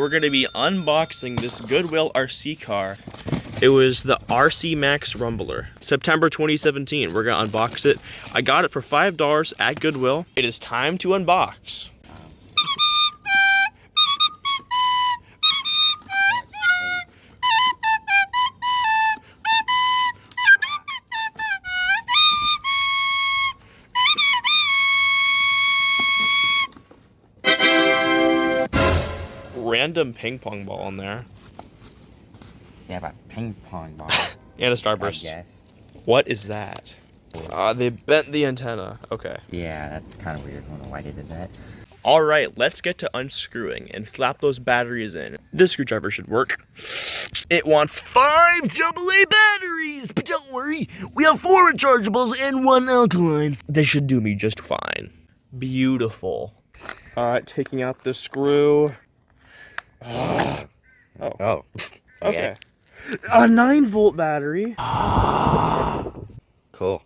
we're gonna be unboxing this Goodwill RC car. It was the RC Max Rumbler, September 2017. We're gonna unbox it. I got it for $5 at Goodwill. It is time to unbox. Random ping pong ball in there. Yeah, but ping pong ball. And a starburst. I guess. What is that? They bent the antenna. Okay. Yeah, that's kind of weird. I don't know why they did that. All right, let's get to unscrewing and slap those batteries in. This screwdriver should work. It wants 5 AA batteries, but don't worry, we have 4 rechargeables and 1 alkaline. This should do me just fine. Beautiful. Taking out the screw. Oh. Okay. A 9-volt battery. Cool.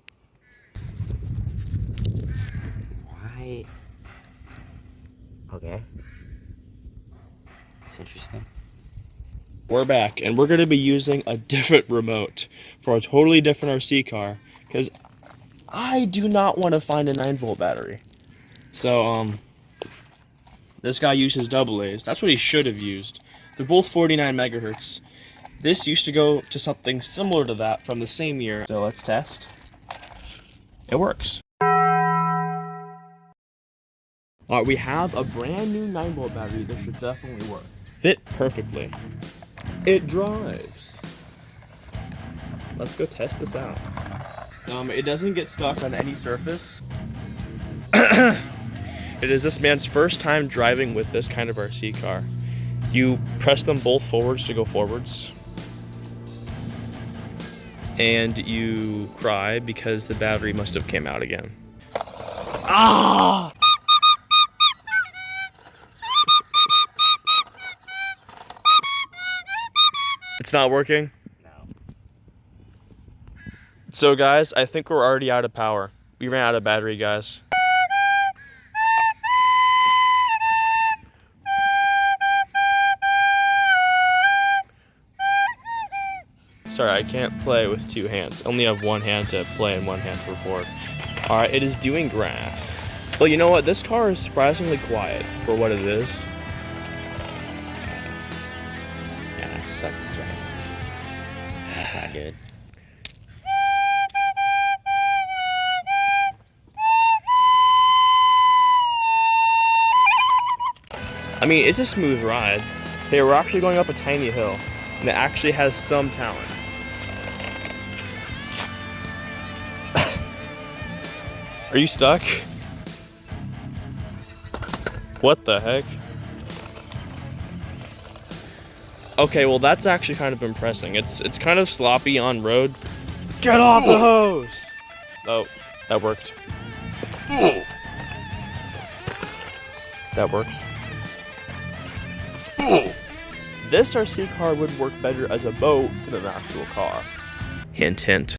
Why? Okay. It's interesting. We're back, and we're going to be using a different remote for a totally different RC car, because I do not want to find a 9-volt battery. So, this guy uses AA's. That's what he should have used. They're both 49 megahertz. This used to go to something similar to that from the same year. So let's test. It works. Alright, we have a brand new 9-volt battery. This should definitely work. Fit perfectly. It drives. Let's go test this out. It doesn't get stuck on any surface. It is this man's first time driving with this kind of RC car. You press them both forwards to go forwards. And you cry because the battery must have came out again. Ah! It's not working? No. So guys, I think we're already out of power. We ran out of battery, guys. Sorry, I can't play with 2 hands. I only have 1 hand to play and 1 hand to record. Alright, it is doing graph. Well, you know what? This car is surprisingly quiet for what it is. Yeah, I suck at driving. That's not good. I mean, it's a smooth ride. Hey, we're actually going up a tiny hill, and it actually has some talent. Are you stuck? What the heck? Okay, well that's actually kind of impressive. It's kind of sloppy on road. Get off the hose! Oh, that worked. That works. This RC car would work better as a boat than an actual car. Hint, hint.